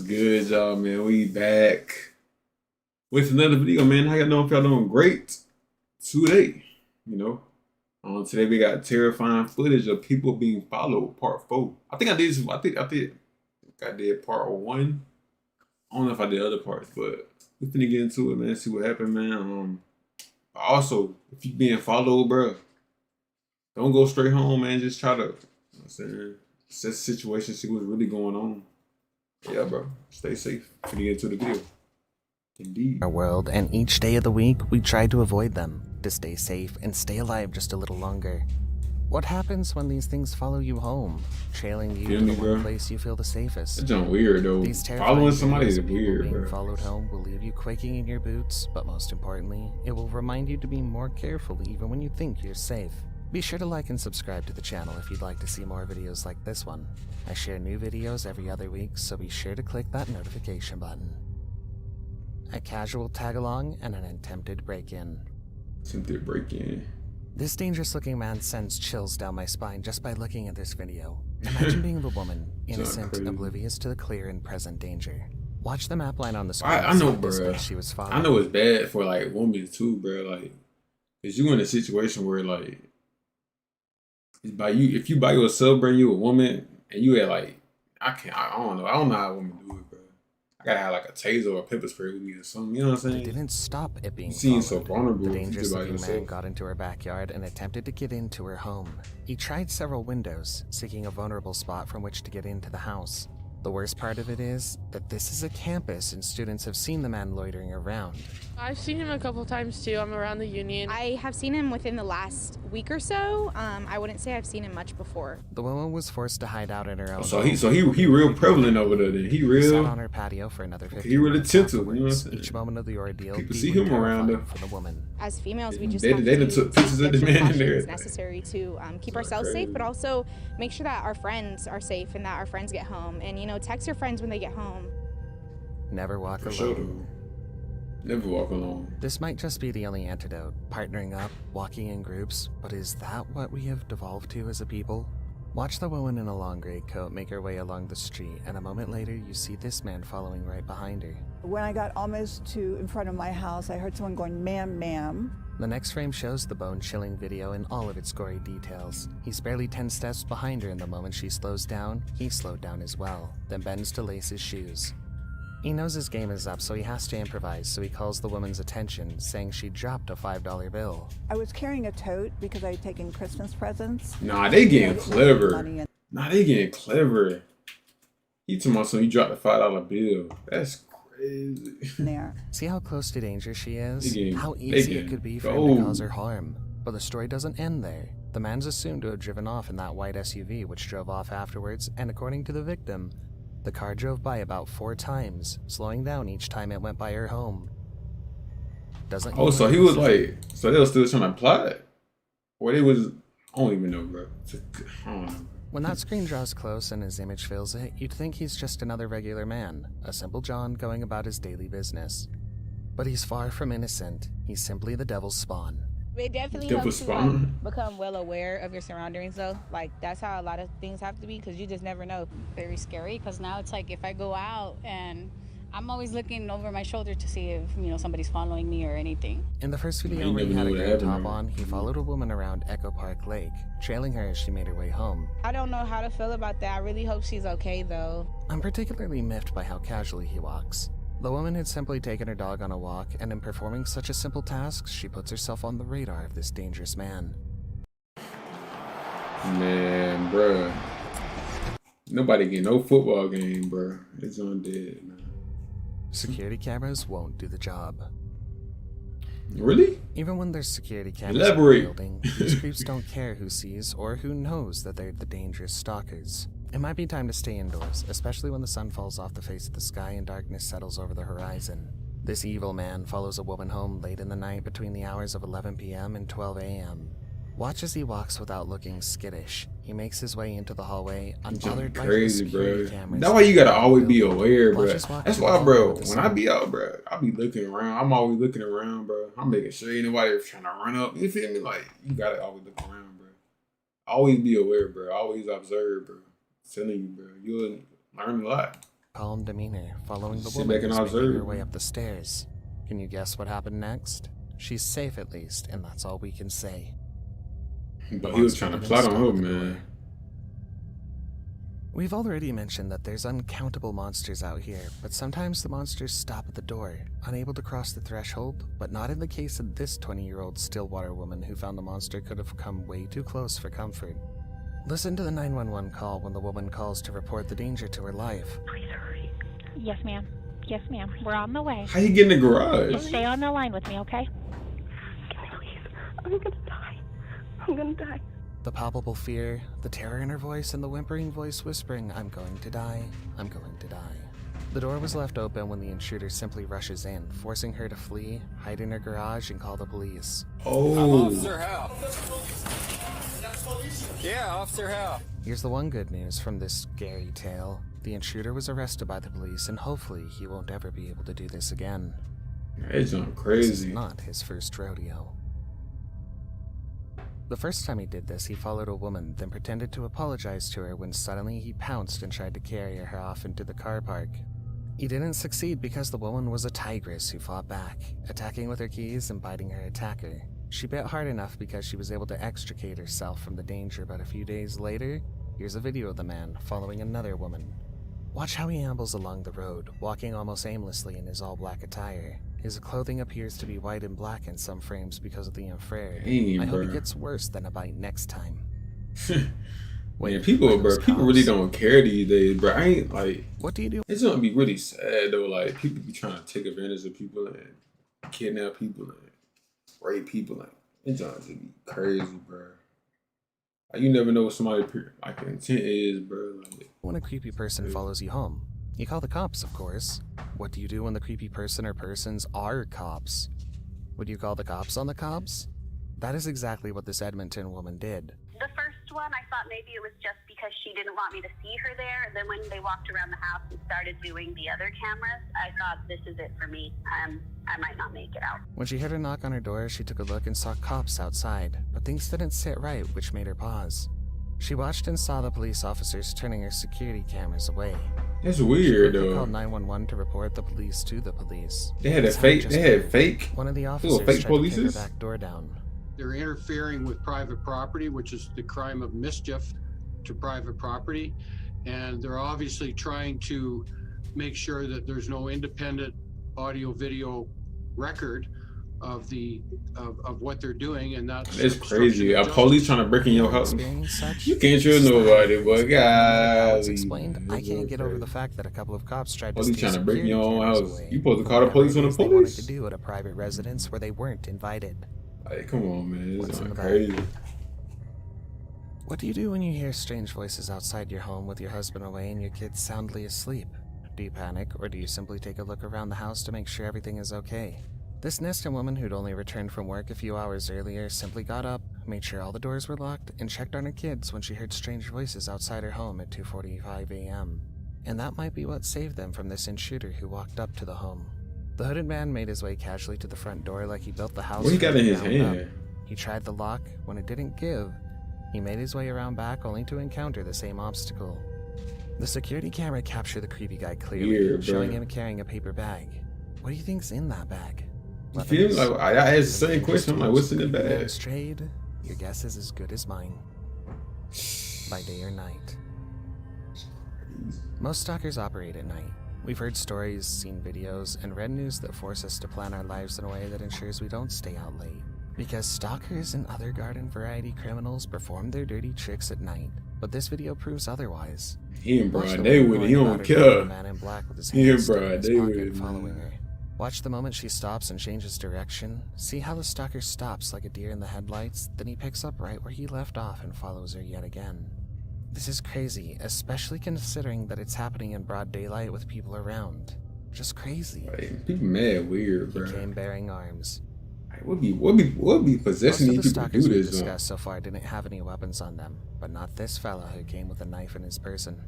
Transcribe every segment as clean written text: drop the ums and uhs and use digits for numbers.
good, y'all, man? We back with another video, man. How y'all know if y'all doing great today? You know, today we got terrifying footage of people being followed, part 4. I think I did. I did part 1. I don't know if I did other parts, but we finna get into it, man. See what happened, man. Also, if you being followed, bro, don't go straight home, man. Just try to, you know what I'm saying, assess the situation, see what's really going on. Yeah, bro. Stay safe. Finna get into the video. Indeed. Our world, and each day of the week, we try to avoid them, to stay safe and stay alive just a little longer. What happens when these things follow you home, trailing you to the one place you feel the safest? That's just weird, though. These Following somebody is being weird, bro. Followed home will leave you quaking in your boots, but most importantly, it will remind you to be more careful even when you think you're safe. Be sure to like and subscribe to the channel if you'd like to see more videos like this one. I share new videos every other week, so be sure to click that notification button. A casual tag-along and an attempted break-in. Attempted break-in. This dangerous-looking man sends chills down my spine just by looking at this video. Imagine being the woman, innocent, oblivious to the clear and present danger. Watch the map line on the screen. I know, bro. She was I know it's bad for, like, women, too, bro. Like, because you in a situation where, like, if you buy yourself, bring you a woman, and you had, like, I don't know how women do it, bro. I gotta have, like, a taser or a pepper spray with me or something, you know what I'm saying? It didn't stop it being followed. So vulnerable. The dangerous-looking man got into her backyard and attempted to get into her home. He tried several windows, seeking a vulnerable spot from which to get into the house. The worst part of it is that this is a campus and students have seen the man loitering around. I've seen him a couple times too. I'm around the Union. I have seen him within the last week or so. I wouldn't say I've seen him much before. The woman was forced to hide out in her own. So he real prevalent over there. Then he real. Sat on her patio for another 15 He really minutes gentle. afterwards. You know what I'm saying? Each moment of the ordeal. People see him around her. For the woman. As females, we just they took pictures of the man in there. It's necessary to keep ourselves safe, but also make sure that our friends are safe and that our friends get home. And text your friends when they get home. Never walk alone. Sure. Never walk alone. This might just be the only antidote, partnering up, walking in groups, but is that what we have devolved to as a people? Watch the woman in a long gray coat make her way along the street, and a moment later you see this man following right behind her. When I got almost to in front of my house, I heard someone going, "Ma'am, ma'am." The next frame shows the bone-chilling video in all of its gory details. He's barely 10 steps behind her, and the moment she slows down, he slowed down as well, then bends to lace his shoes. He knows his game is up, so he has to improvise, so he calls the woman's attention, saying she dropped a $5 bill. I was carrying a tote because I had taken Christmas presents. Nah, they getting clever. He told me so you dropped a $5 bill. That's crazy. There. See how close to danger she is? How easy it could be for him to cause her harm. But the story doesn't end there. The man's assumed to have driven off in that white SUV, which drove off afterwards, and according to the victim, the car drove by about 4 times, slowing down each time it went by her home. So he was like, so they were still trying to plot? Or they was, I don't even know, bro. I don't know. When that screen draws close and his image fills it, you'd think he's just another regular man, a simple John going about his daily business. But he's far from innocent. He's simply the devil's spawn. It definitely helps you become well aware of your surroundings, though. Like, that's how a lot of things have to be, because you just never know. Very scary, because now it's like if I go out and I'm always looking over my shoulder to see if, somebody's following me or anything. In the first video where he had a green top on, he followed a woman around Echo Park Lake, trailing her as she made her way home. I don't know how to feel about that. I really hope she's okay, though. I'm particularly miffed by how casually he walks. The woman had simply taken her dog on a walk, and in performing such a simple task, she puts herself on the radar of this dangerous man. Man, bruh. Nobody get no football game, bruh. It's on dead, man. Security cameras won't do the job. Really? Even when there's security cameras in the building, these creeps don't care who sees or who knows that they're the dangerous stalkers. It might be time to stay indoors, especially when the sun falls off the face of the sky and darkness settles over the horizon. This evil man follows a woman home late in the night between the hours of 11 p.m. and 12 a.m. Watch as he walks without looking skittish. He makes his way into the hallway, unbothered by the security cameras. That's why you gotta always be aware, bro. That's why, bro, when I be out, bro, I be looking around. I'm always looking around, bro. I'm making sure ain't nobody trying to run up. You feel me? Like, you gotta always look around, bro. Always be aware, bro. Always observe, bro. I'm telling you, bro. You'll learn a lot. calm demeanor, following the Sit woman back and who's making observe. her way up the stairs. Can you guess what happened next? She's safe at least, and that's all we can say. But he was trying to plot on her, man. We've already mentioned that there's uncountable monsters out here, but sometimes the monsters stop at the door, unable to cross the threshold, but not in the case of this 20-year-old Stillwater woman who found the monster could have come way too close for comfort. Listen to the 911 call when the woman calls to report the danger to her life. Please hurry. Yes, ma'am. Yes, ma'am. We're on the way. How you get in the garage? Stay on the line with me, okay? Please. I'm gonna die. I'm gonna die. The palpable fear, the terror in her voice, and the whimpering voice whispering, "I'm going to die, I'm going to die." The door was left open when the intruder simply rushes in, forcing her to flee, hide in her garage, and call the police. Oh. Officer Hal. Yeah, Officer Hal. Here's the one good news from this scary tale. The intruder was arrested by the police, and hopefully he won't ever be able to do this again. That's not This crazy. is not his first rodeo. The first time he did this, he followed a woman, then pretended to apologize to her when suddenly he pounced and tried to carry her off into the car park. He didn't succeed because the woman was a tigress who fought back, attacking with her keys and biting her attacker. She bit hard enough because she was able to extricate herself from the danger, but a few days later, here's a video of the man following another woman. Watch how he ambles along the road, walking almost aimlessly in his all-black attire. His clothing appears to be white and black in some frames because of the infrared. Dang, I hope bro. it gets worse than a bite next time. Man, people, bro, people really don't care these days, bro. I ain't like. What do you do? It's gonna be really sad though. Like people be trying to take advantage of people and kidnap people and rape people. Like it's gonna just be crazy, bro. Like, you never know what somebody like intent is, bro. Like, When a creepy person follows you home, you call the cops, of course. What do you do when the creepy person or persons are cops? Would you call the cops on the cops? That is exactly what this Edmonton woman did. The first one, I thought maybe it was just because she didn't want me to see her there. And then when they walked around the house and started doing the other cameras, I thought, this is it for me. I might not make it out. When she heard a knock on her door, she took a look and saw cops outside, but things didn't sit right, which made her pause. She watched and saw the police officers turning her security cameras away. that's weird She though. called 911 to report the police to the police. They had a This fake. just They had weird. fake. One of the Little officers fake tried to kick her polices? back door down. They're interfering with private property, which is the crime of mischief to private property. And they're obviously trying to make sure that there's no independent audio video record of what they're doing, and that's It's crazy. A police trying to break in your house. Experience such? You can't trust nobody, but Alex guys. explained, I can't get over the fact that a couple of cops tried to Police steal trying to break in your security own cameras house. away You supposed to from call the whatever police it on the is they wanted police? to do at a private residence where they weren't invited. Like, come on, man. What's It's in not the bag? crazy. What do you do when you hear strange voices outside your home with your husband away and your kids soundly asleep? Do you panic, or do you simply take a look around the house to make sure everything is okay? This Neston woman who'd only returned from work a few hours earlier simply got up, made sure all the doors were locked, and checked on her kids when she heard strange voices outside her home at 2:45 a.m. And that might be what saved them from this intruder who walked up to the home. The hooded man made his way casually to the front door like he built the house. What he got from in the his ground up. hand? He tried the lock. When it didn't give, he made his way around back only to encounter the same obstacle. The security camera captured the creepy guy clearly, Weird, bro. showing him carrying a paper bag. What do you think's in that bag? You feel me? Like I asked the same question. I'm like, what's in the bag? Man's trade, your guess is as good as mine. By day or night. Most stalkers operate at night. We've heard stories, seen videos, and read news that force us to plan our lives in a way that ensures we don't stay out late. Because stalkers and other garden variety criminals perform their dirty tricks at night. But this video proves otherwise. He in Watch broad the day woman with it. He going don't about her day with care. a man in black with his He in hands stuck in broad his day pocket with it, following man. her. Watch the moment she stops and changes direction. See how the stalker stops like a deer in the headlights, then he picks up right where he left off and follows her yet again. This is crazy, especially considering that it's happening in broad daylight with people around. Just crazy. Like, people mad weird, He bro. came bearing arms. Like, what be possessing Most of these the people to do stalkers we've this? discussed so far didn't have any weapons on them, but not this fella who came with a knife in his person.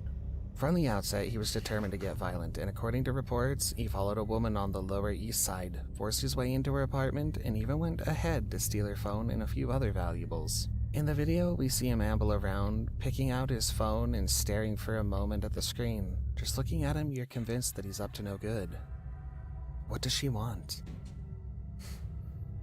From the outset, he was determined to get violent, and according to reports, he followed a woman on the Lower East Side, forced his way into her apartment, and even went ahead to steal her phone and a few other valuables. In the video, we see him amble around, picking out his phone and staring for a moment at the screen. Just looking at him, you're convinced that he's up to no good. What does she want?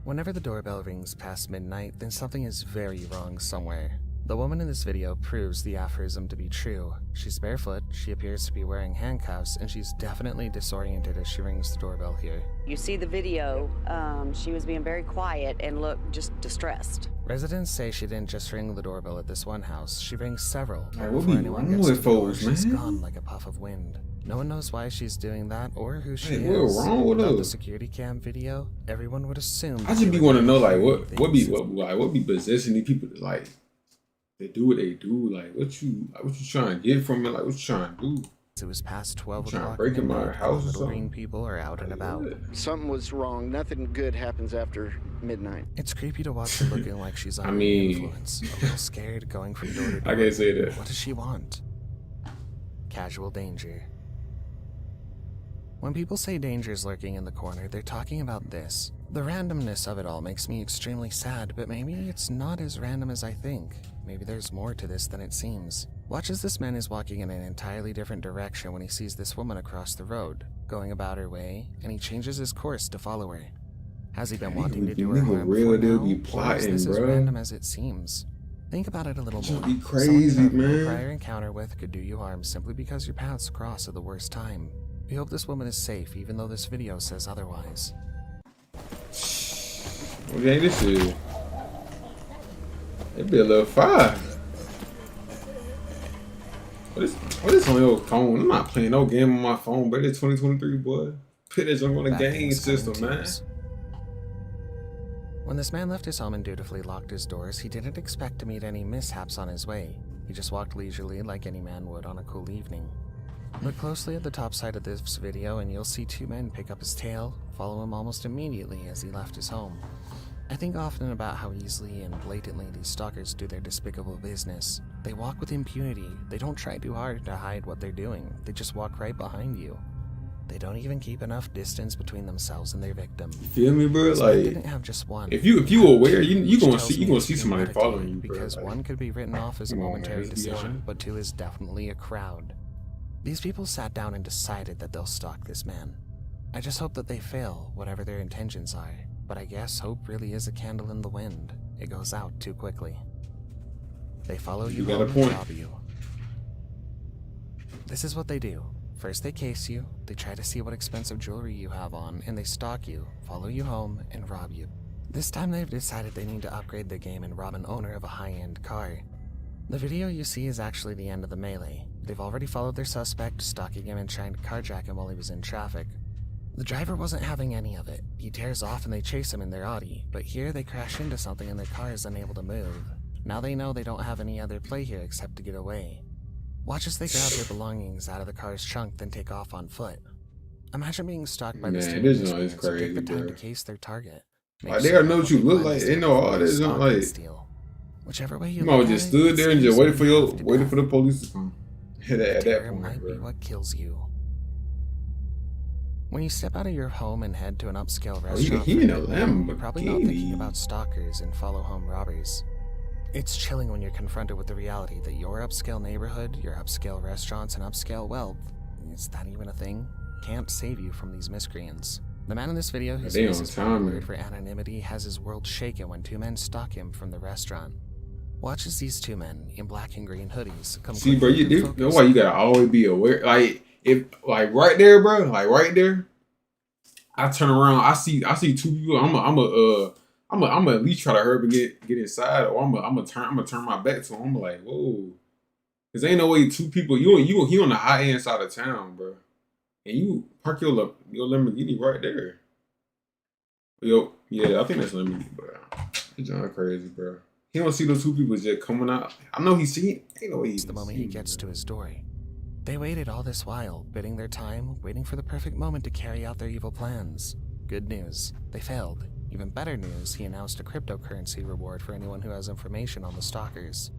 Whenever the doorbell rings past midnight, then something is very wrong somewhere. The woman in this video proves the aphorism to be true. She's barefoot, she appears to be wearing handcuffs, and she's definitely disoriented as she rings the doorbell here. You see the video, she was being very quiet and looked just distressed. Residents say she didn't just ring the doorbell at this one house, she rings several. Hey, what Before be anyone wrong gets to with the door, folks, she's man? gone like a puff of wind. No one knows why she's doing that or who she Hey, is. what wrong with Without her? the security cam video, everyone would assume. I just be want to know like what be possessing these people to like they do what they do, like what you trying to get from it, like what you trying to do. It was past 12 Trying to o'clock. break in my house or Little something? green people are out and about. Something was wrong. Nothing good happens after midnight. It's creepy to watch her looking like she's under I mean- influence, a little scared, going from door to door. I can't say that. What does she want? Casual danger. When people say danger is lurking in the corner, they're talking about this. The randomness of it all makes me extremely sad, but maybe it's not as random as I think. Maybe there's more to this than it seems. Watch as this man is walking in an entirely different direction when he sees this woman across the road, going about her way, and he changes his course to follow her. Has he been wanting to do her harm before now, or is this as random as it seems? Think about it a little more. Be crazy, Someone you have man. no prior encounter with could do you harm simply because your paths cross at the worst time. We hope this woman is safe, even though this video says otherwise. Okay, this is it be a little fire. What is on your phone? I'm not playing no game on my phone, but it's 2023, boy. Put that junk on the Back in game the system, man. 70s. When this man left his home and dutifully locked his doors, he didn't expect to meet any mishaps on his way. He just walked leisurely like any man would on a cool evening. Look closely at the top side of this video and you'll see two men pick up his tail, follow him almost immediately as he left his home. I think often about how easily and blatantly these stalkers do their despicable business. They walk with impunity. They don't try too hard to hide what they're doing. They just walk right behind you. They don't even keep enough distance between themselves and their victim. You feel me, bro? This man Like didn't have just one. if you aware, you gonna Which see tells me it's somebody premeditated, following you, bro. because Like, one could be written off as a come on, man, momentary let's be decision, honest. but two is definitely a crowd. These people sat down and decided that they'll stalk this man. I just hope that they fail, whatever their intentions are. But I guess hope really is a candle in the wind. It goes out too quickly. They follow you You got a home and point. rob you. This is what they do. First they case you, they try to see what expensive jewelry you have on, and they stalk you, follow you home, and rob you. This time they've decided they need to upgrade their game and rob an owner of a high-end car. The video you see is actually the end of the melee. They've already followed their suspect, stalking him and trying to carjack him while he was in traffic. The driver wasn't having any of it. He tears off and they chase him in their Audi, but here they crash into something and their car is unable to move. Now they know they don't have any other play here except to get away. Watch as they grab their belongings out of the car's trunk, then take off on foot. Imagine being stalked by this Man, team this of joint is miscreants who take the crazy, time bro. to case their target. Like, they already know what you look like. They know all this, Stalk like- and steal. Whichever way you You might look have at just it, stood it there and just seems waited for you your have to waited die. for the police to come. At that Terror point, might be bro. what kills you. When you step out of your home and head to an upscale Oh, he restaurant, in a you're probably not thinking Lamborghini. about stalkers and follow home robbers. It's chilling when you're confronted with the reality that your upscale neighborhood, your upscale restaurants, and upscale wealth, is that even a thing? Can't save you from these miscreants. The man in this video, whose They face on is time, weird man. for anonymity, has his world shaken when two men stalk him from the restaurant. Watch as these two men in black and green hoodies come See, bro, quickly you into do know focus. why you gotta always be aware. Like if like right there, bro, like right there, I turn around, I see two people. I'm at least try to hurry and get inside, or I'm gonna turn my back to them. I'm like, whoa, cause ain't no way two people. You on the high end side of town, bro, and you park your Lamborghini right there. Yo, yeah, I think that's Lamborghini, bro. It's John crazy, bro. He don't see those two people just coming out. I know he see it. Ain't no way It's the moment he gets to his door. They waited all this while, bidding their time, waiting for the perfect moment to carry out their evil plans. Good news, they failed. Even better news, he announced a cryptocurrency reward for anyone who has information on the stalkers.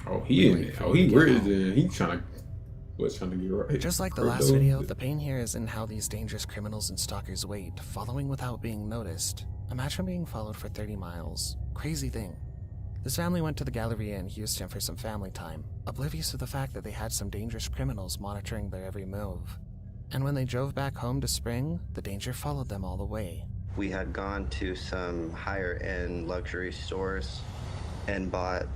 Oh, he in it. Oh, he rich then. He trying to get right. Just like the last video, the pain here is in how these dangerous criminals and stalkers wait, following without being noticed. Imagine being followed for 30 miles. Crazy thing. This family went to the Galleria in Houston for some family time, oblivious of the fact that they had some dangerous criminals monitoring their every move. And when they drove back home to Spring, the danger followed them all the way. We had gone to some higher-end luxury stores and bought,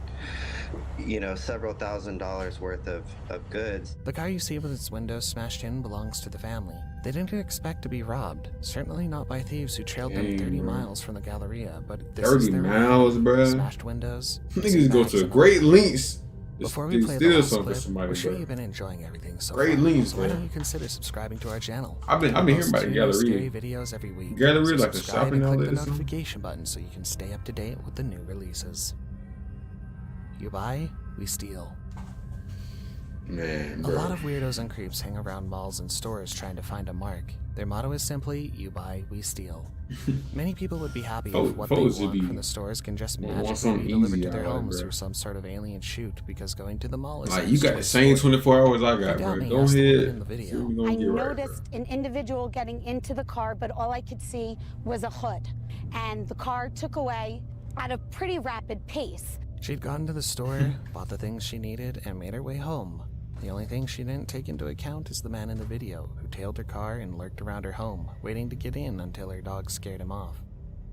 several $1,000s worth of goods. The car you see with its windows smashed in belongs to the family. They didn't expect to be robbed, certainly not by thieves who trailed them 30 miles from the Galleria, but this 30 is their miles, bro. Smashed windows. Niggas go to great lengths. Before we play the last clip, we're sure you've been enjoying everything so far. Great lengths, Why man. don't you consider subscribing to our channel? I've been hearing about the Galleria. Scary videos every week. Galleria, so like a subscribe shopping and outlet click the or something? notification button so you can stay up to date with the new releases. You buy, we steal. Man, A bro. lot of weirdos and creeps hang around malls and stores trying to find a mark. Their motto is simply, you buy, we steal. Many people would be happy if what they want from the stores can just magically be delivered to their homes through some sort of alien chute, because going to the mall is like, you got the same 24 hours I got, bro. Go ahead. I noticed an individual getting into the car, but all I could see was a hood. And the car took away at a pretty rapid pace. She'd gone to the store, bought the things she needed, and made her way home. The only thing she didn't take into account is the man in the video, who tailed her car and lurked around her home, waiting to get in until her dog scared him off.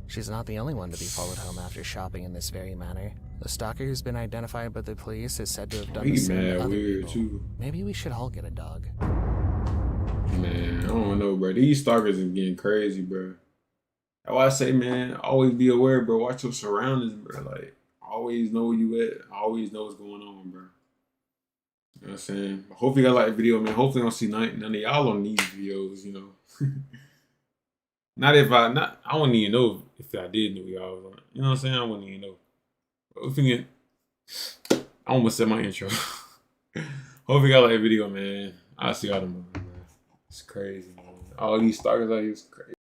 She's not the only one to be followed home after shopping in this very manner. The stalker who's been identified by the police is said to have done the same to other people. Too. Maybe we should all get a dog. Man, I don't know, bro. These stalkers are getting crazy, bro. That's why I say, man, always be aware, bro. Watch your surroundings, bro. Like, always know where you at. Always know what's going on, bro. You know what I'm saying? Hopefully you guys like the video, man. Hopefully I don't see none of y'all on these videos, you know. I wouldn't even know if I did know y'all was on it. You know what I'm saying? I wouldn't even know. But if you get, I almost said my intro. Hopefully you guys like the video, man. I'll see y'all tomorrow, man. It's crazy, man. All these stalkers out here is crazy.